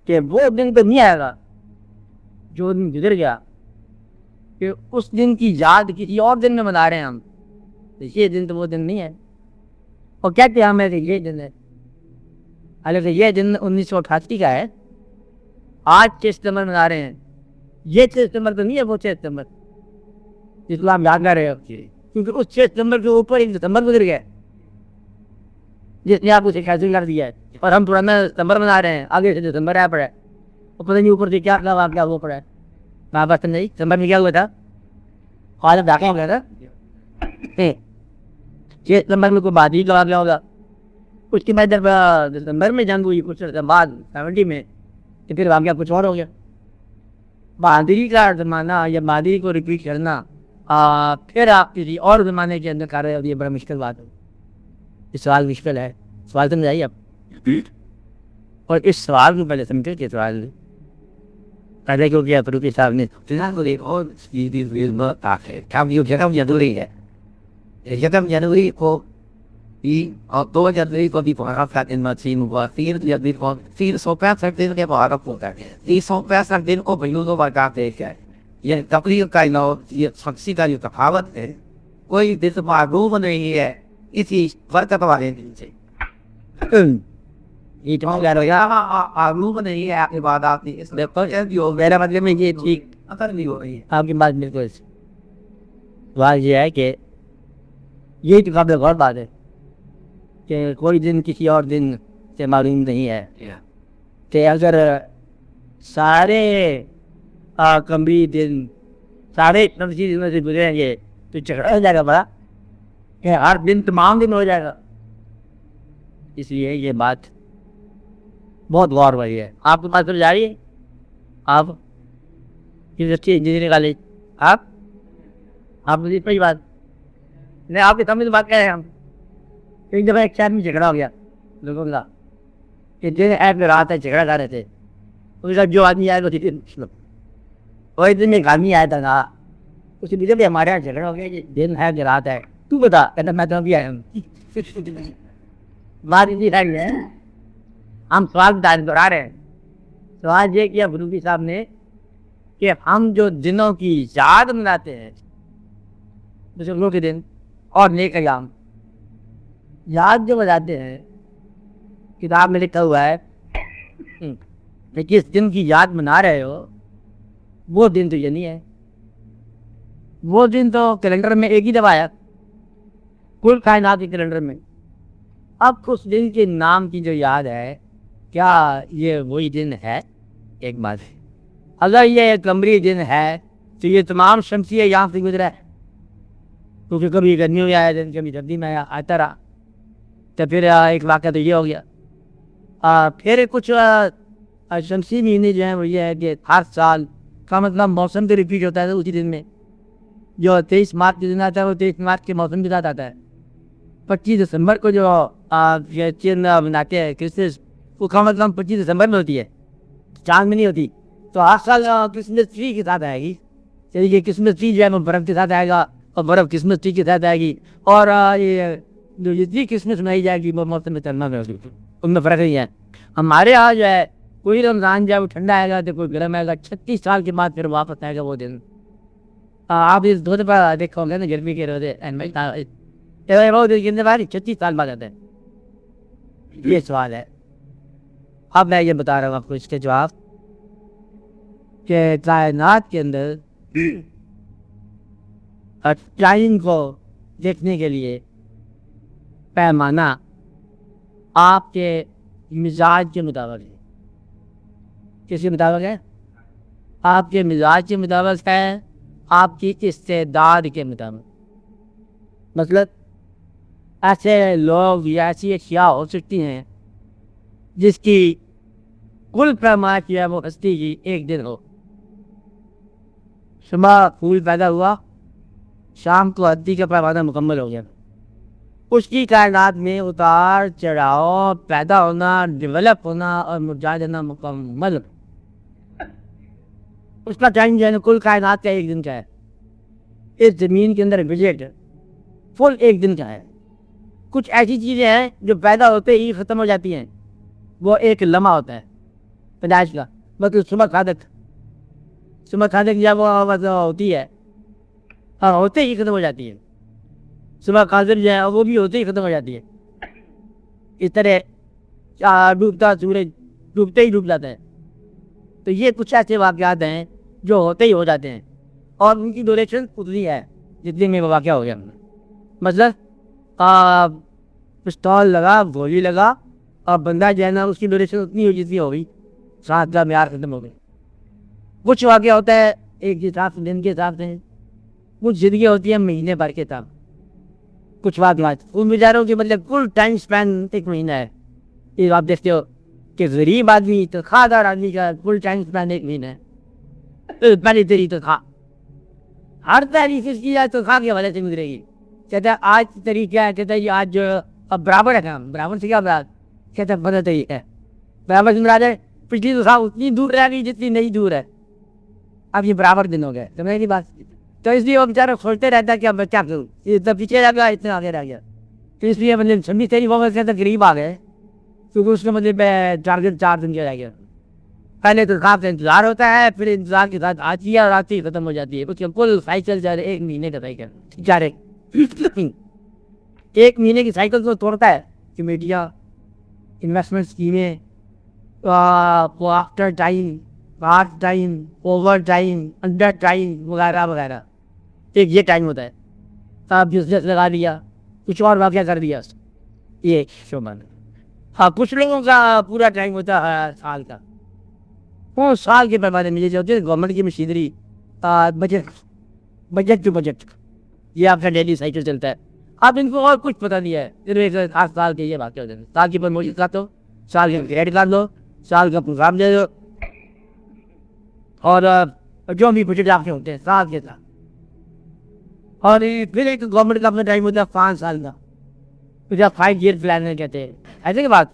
کہ وہ دن تو نہیں آئے گا جو دن گزر گیا کہ اس دن کی یاد کسی اور دن میں منا رہے ہیں ہم. یہ دن تو وہ دن نہیں ہے. اور کہتے ہیں ہمیں کہ یہ دن ہے، حالانکہ یہ دن 1988 کا ہے. آج 6 ستمبر منا رہے ہیں. یہ 6 ستمبر تو نہیں ہے وہ 6 ستمبر جس کو ہم یاد کر رہے ہو، کیونکہ اس 6 ستمبر کے اوپر 1 ستمبر گزر گیا جس نے آپ اسے کیسے کر دیا ہے. اور ہم پرانا ستمبر منا رہے ہیں، آگے سے ستمبر آیا پڑا ہے. اور پتہ نہیں اوپر سے کیا واقعہ ہوا پڑا ہے. وہاں بات نہیں ستمبر میں کیا ہوا تھا، خالد واقعہ ہو گیا تھا. 6 ستمبر میں کوئی بادی کا واقعہ ہوگا. اس کے بعد جب دسمبر میں جنگ ہوئی کچھ بعد 70 میں، تو پھر واقعہ کچھ اور ہو گیا. بہادری کا زمانہ یا بہادری کو ریپیٹ کرنا پھر آپ کسی اور زمانے کے اندر کر رہے ہو، یہ بڑا مشکل بات ہے. یہ سوال مشکل ہے. سوال سمجھائیے آپ. اور اس سوال کو پہلے سمجھے کہ سوال پہلے کیوں کیا فروخی صاحب نے یکم جنوری کو اور 2 جنوری کو بھی بہت مچین ہوا. 3 جنوری کو 365 دن کے بہت ہوتا ہے. 365 دن کو بھائیوں برکات دے کے یہ تقریر کا یہ شخصی کا جو تفاوت ہے کوئی دن معلوم نہیں ہے اسی برکت والے دن سے. معلوم نہیں ہے آپ کی بات. آپ نے اس لیے میرا مطلب میں یہ ٹھیک اثر نہیں ہو رہی ہے آپ کی بات. بالکل سوال یہ ہے کہ یہ تو قابل غور بات ہے کہ کوئی دن کسی اور دن سے معلوم نہیں ہے. کہ اگر سارے قمری دن سارے نفسی دنوں سے گزریں گے تو جھگڑا ہو جائے گا بڑا کہ ہر دن تمام دن ہو جائے گا. اس لیے یہ بات بہت غور والی ہے. آپ کے پاس جا رہی ہے. آپ یونیورسٹی انجینئرنگ کالج آپ مجھے پہلی بات نہیں آپ کے سامنے تو بات کر رہے ہیں. ہم ایک دفعہ ایک شہر میں جھگڑا ہو گیا لوگوں کا کہ دن ایپ میں رات ہے جھگڑا کر رہے تھے. اس کا جو آدمی آیا وہی دن میں ایک آدمی آیا تھا نا اسے مجھے بھی ہمارے یہاں جھگڑا ہو گیا کہ دن ہے کہ رات ہے تو بتا. کہتا میں تو ابھی آیا ہوں. بات اسی رہی ہے. ہم سوال دہرا رہے ہیں. سوال یہ کیا فروخی صاحب نے کہ ہم جو دنوں کی یاد مناتے ہیں بزرگوں کے دن اور نیک ایام یاد جو بجاتے ہیں کتاب میں لکھا ہوا ہے کہ جس دن کی یاد منا رہے ہو وہ دن تو یہ نہیں ہے. وہ دن تو کیلنڈر میں ایک ہی دفعہ آیا کل کائنات کے کیلنڈر میں. اب اس دن کے نام کی جو یاد ہے کیا یہ وہی دن ہے؟ ایک بات ہے اگر یہ ایک قمری دن ہے تو یہ تمام شمسی ایام سے گزرا ہے کیونکہ کبھی گرمیوں میں آیا دن کبھی سردی میں آتا رہا. تو پھر ایک واقعہ تو یہ ہو گیا. پھر کچھ شمسی مہینے جو ہیں وہ یہ ہے کہ ہر سال کا مطلب موسم تو ریپیٹ ہوتا ہے اسی دن میں. جو 23 مارچ کے دن آتا ہے وہ 23 مارچ کے موسم کے ساتھ آتا ہے. 25 دسمبر کو جو چین مناتے ہیں کرسمس وہ کا مطلب 25 دسمبر میں ہوتی ہے چاند میں نہیں ہوتی. تو ہر سال کرسمس ٹری کے ساتھ آئے گی. یہ کرسمس ٹری جو ہے وہ برف کے ساتھ آئے گا اور برف کرسمس ٹری کے ساتھ آئے گی. اور یہ جو جتنی کرسمس منائی جائے گی وہ موسم میں چلنا میں ہوگی. ان میں فرق نہیں ہے. ہمارے یہاں جو ہے کوئی رمضان جو ہے وہ ٹھنڈا آئے گا تو کوئی گرم آئے گا. 36 سال کے بعد پھر واپس آئے گا وہ دن. آپ اس 2 دفعہ دیکھا ہوں گے نا گرمی کے روزے 36 سال بعد آتے ہیں. یہ سوال ہے. اب میں یہ بتا رہا ہوں آپ کو اس کے جواب کہ کائنات کے اندر ٹائم کو دیکھنے کے لیے پیمانہ آپ کے مزاج کے مطابق ہے. کس کے مطابق ہے؟ آپ کے مزاج کے مطابق ہے. آپ کی استعداد کے مطابق. مطلب ایسے لوگ یا ایسی اشیاء ہو سکتی ہیں جس کی کل پیمائش جو ہے وہ ہستی کی ایک دن ہو. صبح پھول پیدا ہوا شام کو ہستی کا پیمانہ مکمل ہو گیا. اس کی کائنات میں اتار چڑھاؤ پیدا ہونا ڈیولپ ہونا اور مرجھا جانا مکمل. اس کا ٹائم جو ہے نا کل کائنات کا ایک دن کا ہے. اس زمین کے اندر وزٹ فل ایک دن کا ہے. کچھ ایسی چیزیں ہیں جو پیدا ہوتے ہی ختم ہو جاتی ہیں وہ ایک لمحہ ہوتا ہے. پیدائش کا مطلب صبح صادق جب وہ ہوتی ہے ہوتے ہی ختم ہو جاتی ہے. صبح قادر جو ہے وہ بھی ہوتے ہی ختم ہو جاتی ہے. اس طرح ڈوبتا سورج ڈوبتے ہی ڈوب جاتا ہے. تو یہ کچھ ایسے واقعات ہیں جو ہوتے ہی ہو جاتے ہیں اور ان کی ڈوریشن اتنی ہے جتنے میں وہ واقعہ ہو گیا. مطلب پستول لگا, گولی لگا اور بندہ جو ہے نا اس کی ڈوریشن اتنی ہوئی جتنی ہوگی, ساتھ کا معیار ختم ہو گئی. کچھ واقعہ ہوتا ہے ایک حساب سے دن کے حساب سے, کچھ زندگی ہوتی ہے مہینے بھر کے حساب. کچھ واقعات ان بیچاروں کی مطلب کل ٹائم اسپین ایک مہینہ ہے. یہ آپ دیکھتے ہو کہ غریب آدمی تنخواہ دار آدمی کا فل ٹائم اسپین ایک مہینہ ہے. پہلی تیری تنخواہ ہر تاریخ اس کی تنخواہ کی وجہ سے گزرے گی. کہتا ہے آج تاریخ کیا ہے, کہتا ہے آج جو اب برابر ہے کام, برابر سے کیا برابر, کہتا ہے 15 تاریخ ہے. برابر سے مراد ہے پچھلی تنخواہ اتنی دور رہ گئی جتنی نہیں دور ہے, اب یہ برابر دن ہو گئے. سمجھ نہیں بات. تو اس لیے وہ بیچارہ سوچتے رہتا ہے کہ اب میں کیا کروں, اتنا پیچھے رہ گیا اتنا آگے رہ گیا. تو اس لیے مطلب 26 تاریخ وہ کہتا ہے غریب آ گئے کیونکہ اس کا مطلب ٹارگیٹ 4 دن کا رہ گیا. پہلے تو خواب سے انتظار ہوتا ہے, پھر انتظار کے ساتھ آتی ہے اور آتی ختم ہو جاتی ہے. اس کا کل سائیکل جا رہے 1 مہینے کا سائیکل جا رہے 1 مہینے کی سائیکل کو توڑتا ہے. کمیٹیاں, انویسٹمنٹ اسکیمیں, after time, part time, over time, under time وغیرہ وغیرہ. ایک یہ ٹائم ہوتا ہے. آپ بزنس لگا لیا, کچھ اور واقعہ کر دیا, یہ شعبہ. ہاں کچھ لوگوں کا پورا ٹائم ہوتا ہے سال کا, وہ سال کے پیمانے میں جیسے ہوتے ہیں گورنمنٹ کی مشینری, بجٹ ٹو بجٹ, یہ آپ کا ڈیلی سائیکل چلتا ہے. آپ ان کو اور کچھ پتہ نہیں ہے, صرف ایک 8 سال کے یہ واقعہ ہوتے ہیں. سال کی پروموشن کر دو, سال کا کریڈٹ کر دو, سال کا پروگرام دے دو, اور جو بھی بجٹ آپ کے ہوتے ہیں سال کے ساتھ. اور پھر ایک گورنمنٹ کا اپنا ٹائم ہوتا ہے 5 سال کا, پھر آپ 5 ایئر پلان کہتے ہیں. ایسے کی بات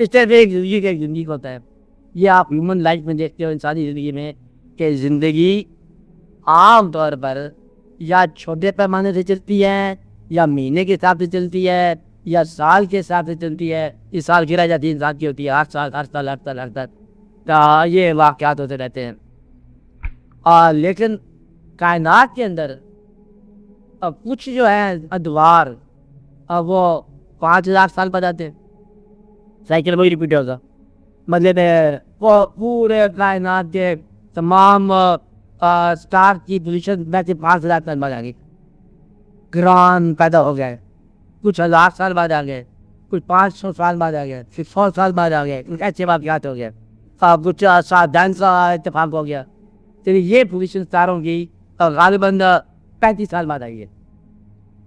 اس طرح سے ایک زندگی ہوتا ہے. یہ آپ ہیومن لائف میں دیکھتے ہو, انسانی زندگی میں, کہ زندگی عام طور پر یا چھوٹے پیمانے سے چلتی ہے, یا مہینے کے حساب سے چلتی ہے, یا سال کے حساب سے چلتی ہے. اس سال گرا جاتی ہے انسان کی ہوتی ہے 8 سال, ہر سال, ہر سال, ہر سال. یہ واقعات ہوتے رہتے ہیں. لیکن کائنات کے اندر کچھ جو ہے ادوار وہ 5000 سال بعد آتے ہیں. سائیکل وہی ریپیٹ ہوگا. مطلب وہ پورے کائنات کے تمام سٹار کی پوزیشن میں سے 5000 سال بعد آ گئی. گران پیدا ہو گئے, کچھ 1000 سال بعد آ گئے, کچھ 500 سال بعد آ گئے, پھر 100 سال بعد آ گئے. کچھ ایسے واقعات ہو گئے, کچھ سائنس کا اتفاق ہو گیا. تو یہ پوزیشن ستاروں کی غالباً 35 سال بعد آئی ہے.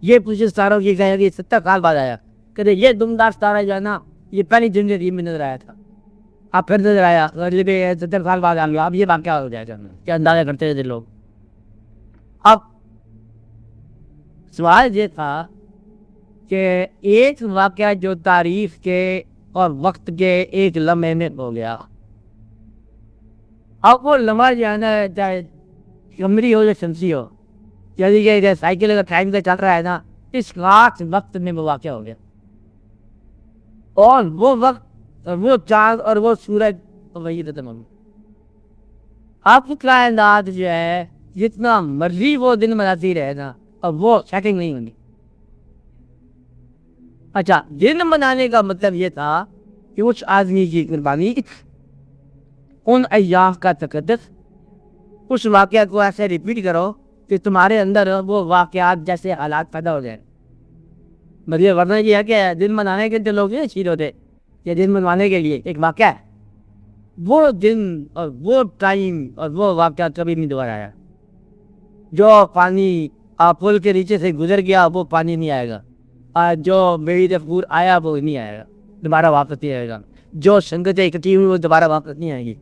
یہ پوزیشن ستاروں کی 70 سال بعد آیا. کہ یہ دمدار ستارہ جو ہے نا, یہ پہلی زندگی میں نظر آیا تھا, اب پھر نظر آیا 70 سال بعد آ گیا. اب یہ واقعہ ہو جائے گا, کیا اندازہ کرتے تھے لوگ. اب سوال یہ تھا کہ ایک واقعہ جو تاریخ کے اور وقت کے ایک لمحے میں ہو گیا, اب وہ لمحہ جو ہے نا چاہے قمری ہو یا شمسی ہو, یعنی کہ سائیکل اگر ٹائم کا چل رہا ہے نا, اس خاص وقت میں وہ واقعہ ہو گیا. اور وہ وقت, وہ چاند اور وہ سورج وہی ختم ہو گیا. آپ کی کائنات جو ہے جتنا مرضی وہ دن مناتی رہے نا, اب وہ سیٹنگ نہیں ہوگی. اچھا, دن منانے کا مطلب یہ تھا کہ اس آدمی کی قربانی, ان ایام کا تقدس, اس واقعہ کو ایسے ریپیٹ کرو کہ تمہارے اندر وہ واقعات جیسے حالات پیدا ہو جائیں. مطلب ورنہ یہ ہے کہ دن منانے کے لیے لوگ نہیں شیر ہوتے, یہ دن منوانے کے لیے ایک واقعہ ہے. وہ دن اور وہ ٹائم اور وہ واقعہ کبھی نہیں دوبارہ آیا. جو پانی پل کے نیچے سے گزر گیا وہ پانی نہیں آئے گا, جو میری دفور آیا وہ نہیں آئے گا, دوبارہ واپس نہیں آئے گا. جو سنگتیں اکٹھی ہوئی وہ دوبارہ واپس نہیں آئے گی.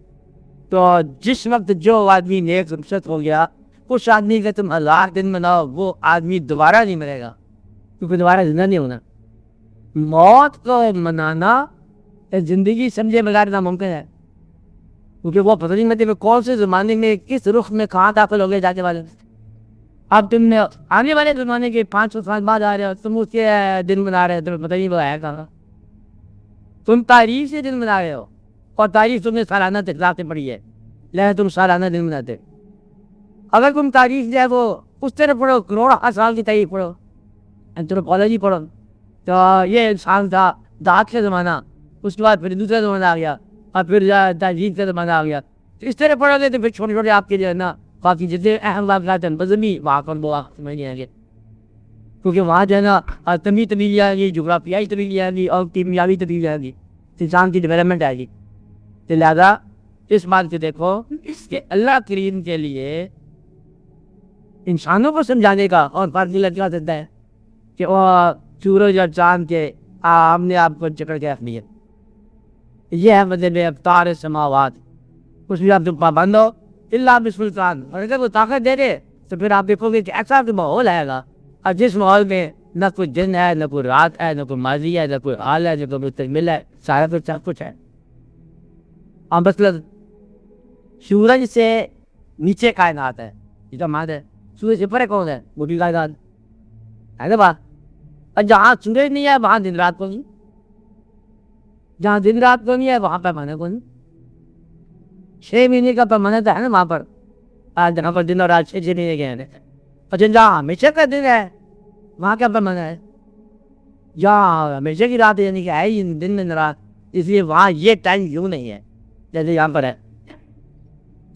تو جس وقت جو آدمی نیک رخصت ہو گیا, اس آدمی کا تم 1000 دن مناؤ, وہ آدمی دوبارہ نہیں مرے گا, کیونکہ دوبارہ زندہ نہیں ہونا. موت کو منانا زندگی سمجھے بغیر ناممکن ہے, کیونکہ وہ پتہ نہیں مطلب کون سے زمانے میں کس رخ میں کہاں داخل ہو گئے جانے والے. اب تم نے آنے والے زمانے کے 500 سال بعد آ رہے ہو, تم اس کے دن منا رہے ہو, تمہیں پتہ نہیں وہ آیا کہاں. تم تاریخ سے دن منا رہے ہو, اور تاریخ تم نے سالانہ تکرار سے پڑھی ہے، لہذا تم سالانہ دن مناتے. اگر تم تاریخ جو ہے وہ اس طرح پڑھو، کروڑ سال کی تاریخ پڑھو، اینتھروپولوجی پڑھو، تو یہ انسان تھا دھات کا زمانہ، اس کے بعد پھر دوسرا زمانہ آ گیا، اور پھر تہذیب کا زمانہ آ گیا. تو اس طرح پڑھو گے تو پھر چھوٹے چھوٹے آپ کے جو ہے نا کافی جتنے اہم واقعات ہیں مذہبی وہاں پر وہ سمجھ نہیں آئیں گے، کیونکہ وہاں جو ہے نا تمی تبدیلی آئے گی، جغرافیائی تبدیلی آئے گی، اور کیمیاوی تبدیلی آئے گی، انسان کی ڈیولپمنٹ آئے گی. تو لہٰذا اس بات کو دیکھو کہ اللہ کریم کے لیے انسانوں کو سمجھانے کا اور فرض لگا دیتا ہے کہ وہ سورج اور چاند کے ہم نے آپ کو چکر کے رکھ لیا. یہ ہے مطلب افطار سماوات، اس میں آپ تم پابند ہو اللہ بسلطان، اور اگر وہ طاقت دے دے تو پھر آپ دیکھو گے کہ ایسا تو ماحول آئے گا، اور جس ماحول میں نہ کوئی دن ہے، نہ کوئی رات ہے، نہ کوئی ماضی ہے، نہ کوئی حال ہے، نہ کوئی مستقبل ہے، سارا تو سب کچھ ہے. اور مثلاً سورج سے نیچے کائنات ہے، یہ تو ماد ہے، سورج سے پرے کون ہے؟ وہ بھی کائنات ہے نا بات. اور جہاں سورج نہیں ہے وہاں دن رات کو نہیں، جہاں دن رات کو نہیں ہے وہاں پیمانہ کو نہیں. 6 مہینے کا پیمانہ تو ہے نا وہاں پر، جہاں پر دن اور رات 6 مہینے کے ہیں. اور جہاں ہمیشہ کا دن ہے وہاں کیا پیمانہ ہے؟ جہاں ہمیشہ کی رات ہے، یعنی کہ ہے ہی دن دن رات، اس لیے وہاں یہ ٹائم یوں نہیں ہے جیسے یہاں پر ہے.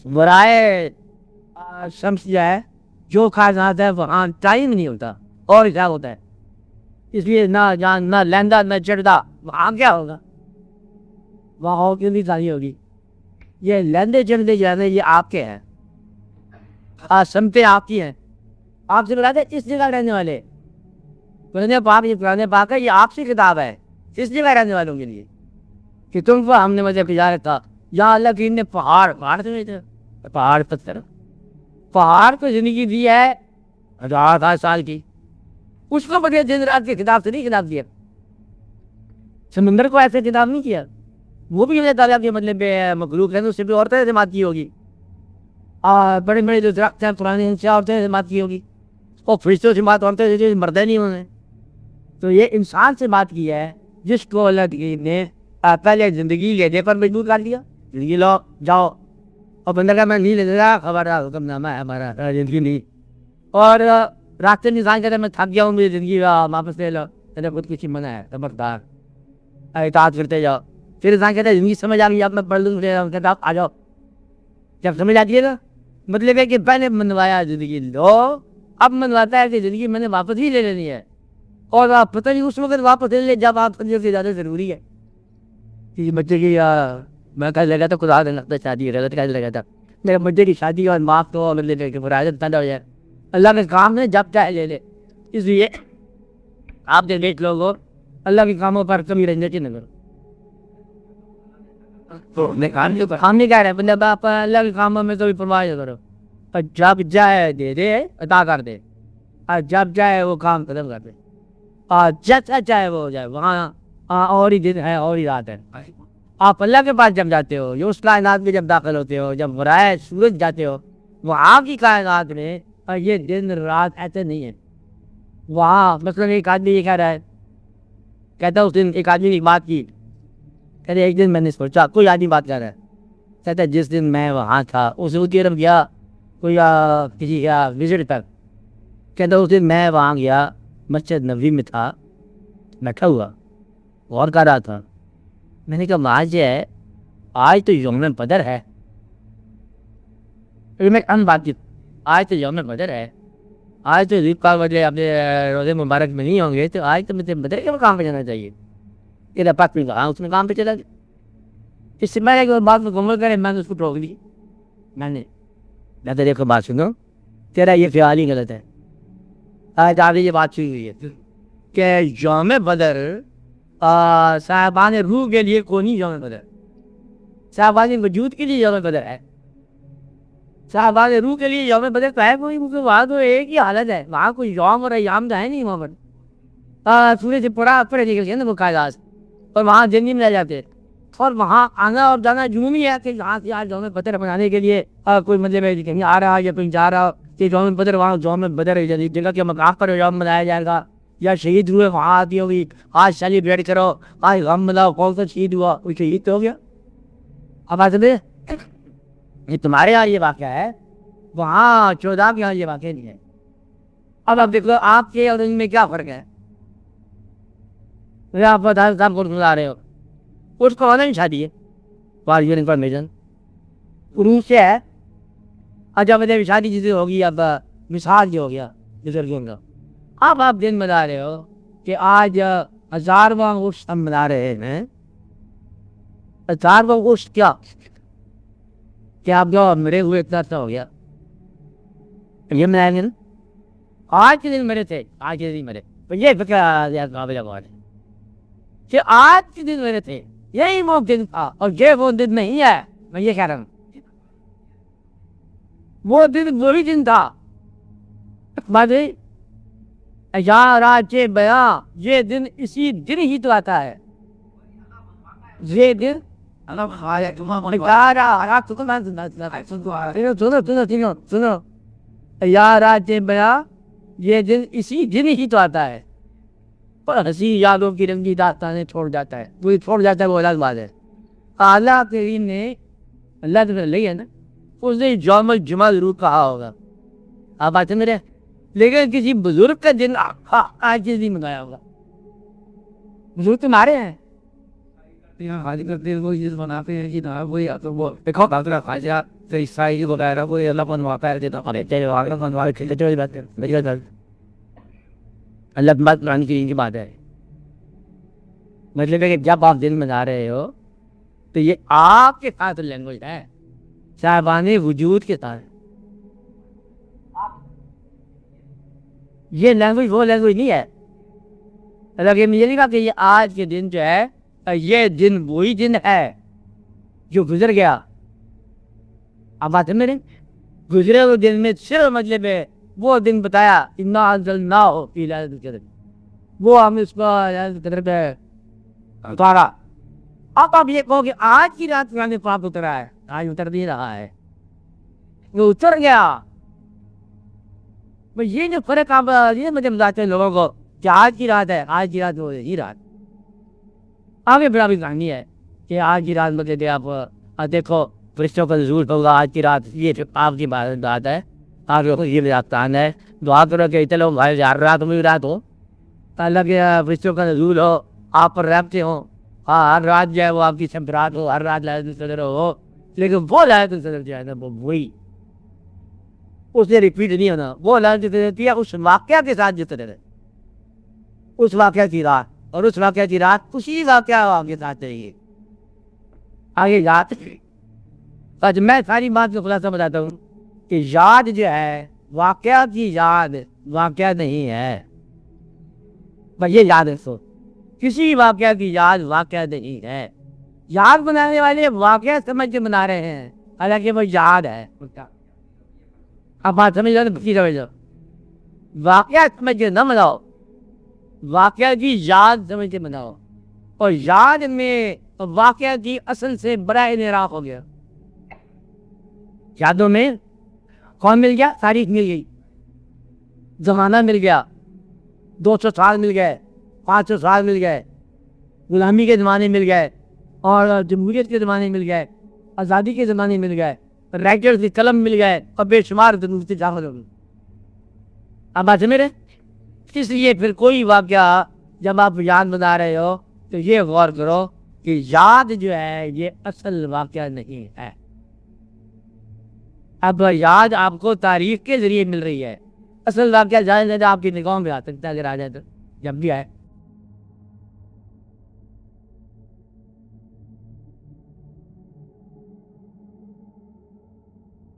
برائے شمس جو ہے جو کائنات ہے وہاں ٹائم نہیں ہوتا، اور کیا ہوتا ہے. اس لیے نہ جان، نہ لہندا، نہ چڑھتا، وہاں کیا ہوگا؟ وہاں ہو کیوں نہیں تاری ہوگی. یہ لہندے چڑھتے جو ہے یہ آپ کے ہیں، سمتیں آپ کی ہیں. آپ سے بتاتے اس جگہ رہنے والے قرآن پاک، یہ قرآن پاک ہے، یہ آپ سے کتاب ہے اس جگہ رہنے والوں کے لیے، کہ تم کو ہم نے مجھے تجارت تھا. یا اللہ کریم نے پہاڑ پہاڑ پتھر پہاڑ کو زندگی دی ہے 1000 سال کی، اس کو بغیر دن رات کی کتاب سے نہیں کتاب دیا. سمندر کو ایسے کتاب نہیں کیا، وہ بھی اللہ تعالیٰ کے مطلب مخلوق ہے، اس سے بھی اور طرح سے بات کی ہوگی. بڑے بڑے جو درخت ہیں پرانے ان سے اور طرح سے بات کی ہوگی، اور فرشتوں سے بات اور طرح سے مردے نہیں ہونے. تو یہ انسان سے بات کی ہے جس کو اللہ نے پہلے زندگی لینے پر مجبور کر دیا. زندگی لو جاؤ، اور بندہ کا میں نہیں لے رہا، خبر حکم نامہ ہے ہمارا، زندگی نہیں. اور راستے میں انسان کہتا ہے میں تھک گیا ہوں، مجھے زندگی واپس لے لو، میرا خود کسی منع ہے، خبردار اطاعت کرتے جاؤ. پھر انسان کہتا ہے زندگی سمجھ آ گئی، اب میں پڑھ لوں، کہتا آپ آ جاؤ. جب سمجھ آتی ہے نا مطلب ہے کہ پہلے منوایا زندگی لو، اب منواتا ہے کہ زندگی میں نے واپس ہی لے لینی ہے. اور آپ پتہ نہیں اس وقت واپس لے لے جب آپ سمجھو کہ زیادہ ضروری ہے. کہ بچے کی میں کہنے لگا تھا خدا نے لگتا شادی غلط کہنے لگا تھا، میرے بچے کی شادی اور معاف تو مطلب کہ فرائض پیدا ہو جائے. اللہ کے کام نے جب چاہے لے لے، اس لیے آپ جو دیکھ لوگو اللہ کے کاموں پر کمی رہنے کی نہ کرو. ہم نہیں کہہ رہے مطلب آپ اللہ کے کاموں میں تو بھی پرواہ نہ کرو، اور جب جائے دے دے عطا کر دے، اور جب جائے وہ کام ختم کر دے، اور جیسا چاہے وہ ہو جائے. وہاں اور ہی دن ہے اور ہی رات ہے. آپ اللہ کے پاس جب جاتے ہو، اس کائنات میں جب داخل ہوتے ہو، جب برائے سورج جاتے ہو، وہاں کی کائنات میں یہ دن رات ایسے نہیں ہے. وہاں مثلاً ایک آدمی یہ کہہ رہا ہے، کہتا ہے اس دن ایک آدمی نے بات کی، کہتے ایک دن میں نے سوچا، کوئی آدمی بات کر رہا ہے، کہتا ہے جس دن میں وہاں تھا اس کی طرف گیا کوئی کسی کا وزٹ پر، کہتا اس دن میں وہاں گیا مسجد نبوی میں تھا، بیٹھا ہوا غور کر رہا تھا. میں نے کہا آج ہے، آج تو یوم بدر ہے. میں ان بات کی آج تو یوم بدر ہے، آج تو عید کا وجہ اپنے روزے مبارک میں نہیں ہوں گے، تو آج تو مجھے بدر کے مقام پہ جانا چاہیے. کہ پاک میں کہا اس میں کام پہ چلا گیا. اس سے میں بات مکمل کرے، میں نے اس کو ٹوک دی. میں نے لہٰذا دیکھو بات سنو، تیرا یہ خیال ہی غلط ہے. آج آپ نے یہ بات سنی ہوئی ہے کہ یوم بدر صاحبان روح کے لیے کون یوم بدر، صاحبان وجود کے لیے یوم بدر ہے. صاحبان روح کے لیے یوم بدر تو ہے کوئی، وہاں تو ایک ہی حالت ہے، وہاں کوئی یوم اور ایام تو ہے نہیں. وہاں پر سورج سے پڑے نکل نا وہ کائنات، اور وہاں زندگی میں رہ جاتے، اور وہاں آنا اور جانا جنوبی ہے کہ یہاں سے آج یوم بدر منانے کے لیے کوئی مطلب ہے کہیں آ رہا یا کہیں جا رہا کہ یوم بدر، وہاں یوم بدر جگہ کے مقام پر یوم منایا جائے گا، یا شہید ہوئے وہاں آتی ہوگی آج سیلیبریٹ کرو، آج غم مناؤ، کون سا شہید ہوا، کوئی شہید تو ہو گیا. اب آج یہ تمہارے یہاں یہ واقعہ ہے، وہاں 14 کے یہاں یہ واقعہ نہیں ہے. اب آپ دیکھو آپ کے اور ان میں کیا فرق ہے. آپ صاحب کو سنا رہے ہو، اس کو ہونا نہیں شادی ہے فار یور انفارمیشن، روس سے ہے. اچھا مجھے شادی جیسے ہوگی، اب مثال جو ہو گیا بزرگوں کا. اب آپ دن بنا رہے ہو کہ آج 1000واں اگست ہم منا رہے ہیں. 1000واں اگست کیا آپ جو مرے ہوئے اتنا ہو گیا یہ منائیں گے نا. آج کے دن مرے تھے، آج کے دن مرے، یہ فکر قابل غور ہے کہ آج کے دن مرے تھے، یہی وہ دن تھا اور یہ وہ دن نہیں ہے. میں یہ کہہ رہا ہوں وہ دن وہی دن تھا. یا راج بیاں یہ دن اسی دن ہی تو آتا ہے. یہ دن سنو یا راج بیاں یہ دن اسی دن ہی تو آتا ہے. پر ہنسی یادوں کی رنگی داستانیں چھوڑ جاتا ہے، وہ چھوڑ جاتا ہے، وہ الگ بات ہے. اعلیٰ کریم نے اللہ تعالیٰ لئی ہے نا، اس نے یوم الجمعہ ضرور کہا ہوگا. آپ بات ہے میرے، لیکن کسی بزرگ کا دن آج کے دن منایا ہوگا. بزرگ تمہارے ہیں حاضر کرتے ہیں، وہ چیز بناتے ہیں کہ نا وہی تو وہ دیکھو باترا خواجہ تو عیسائی وغیرہ وہ اللہ بنواتا ہے دیتا ہے اللہ بات قرآن کی بات ہے. مطلب ہے کہ جب آپ دن منا رہے ہو تو یہ آپ کے ساتھ لینگویج ہے، صاحبان وجود کے ساتھ. یہ لینگویج وہ لینگویج نہیں ہے. مجھے نہیں کہا کہ یہ آج کے دن جو ہے یہ دن وہی دن ہے جو گزر گیا. اب بات ہے میرے گزرے ہوئے دن میں صرف مطلب ہے وہ دن بتایا انا انزلناہ فی لیلۃ القدر، وہ ہم اس کو قدر پہ اتارا. اب آپ یہ کہو کہ آج کی رات قرآن پاک اترا ہے، آج اتر نہیں رہا ہے، وہ اتر گیا. یہ جو فرق آپ یہ مجھے بتاتے ہیں لوگوں کو کہ آج کی رات ہے، آج کی رات وہ یہی رات. آگے بڑا بھی کہانی ہے کہ آج کی رات مطلب آپ دیکھو فرشتوں کا نزول ہوگا آج کی رات. یہ آپ کی بات ہے، آپ لوگوں کو یہ داستان ہے. دعا کرو کہ چلو بھائی ہر رات میں رات ہو، اللہ کے فرشتوں کا نزول ہو، آپ پر رحمتیں ہوں. ہاں ہر رات جو ہے وہ آپ کی سب رات ہو، ہر رات لائلۃ القدر ہو، لیکن وہ لائلۃ القدر جو ہے نا وہ وہی اس سے ریپیٹ نہیں ہونا. وہ لائلۃ القدر ہے اس واقعہ کے ساتھ جتنے رہے، اس واقعہ کی رات اور اس واقعہ کی رات اسی واقعہ آپ کے ساتھ رہی ہے. آگے یاد آج میں ساری بات کو خلاصہ بتاتا ہوں کہ یاد جو ہے واقعہ کی یاد واقعہ نہیں ہے. بس یہ یاد رکھو، کسی واقعہ کی یاد واقعہ نہیں ہے. یاد بنانے والے واقعہ سمجھ کے بنا رہے ہیں، حالانکہ وہ یاد ہے. اب بات سمجھ لو، واقعہ سمجھ کے نہ بناؤ، واقعہ کی یاد سمجھ کے بناؤ. اور یاد میں واقعہ کی اصل سے بڑا انحراف ہو گیا. یادوں میں کون مل گیا؟ تاریخ مل گئی، زمانہ مل گیا، 200 سال مل گئے، 500 سال مل گئے، غلامی کے زمانے مل گئے، اور جمہوریت کے زمانے مل گئے، آزادی کے زمانے مل گئے، رائٹر کی قلم مل گئے، اور بے شمار ضرورتیں داخل ہو گئی. اب بات میرے اس لیے پھر کوئی واقعہ جب آپ یاد بنا رہے ہو تو یہ غور کرو کہ یاد جو ہے یہ اصل واقعہ نہیں ہے. اب یاد آپ کو تاریخ کے ذریعے مل رہی ہے، اصل واقعہ جائے آپ کی نگاہوں میں آ سکتا ہے اگر آ جائے تو، جب بھی آئے.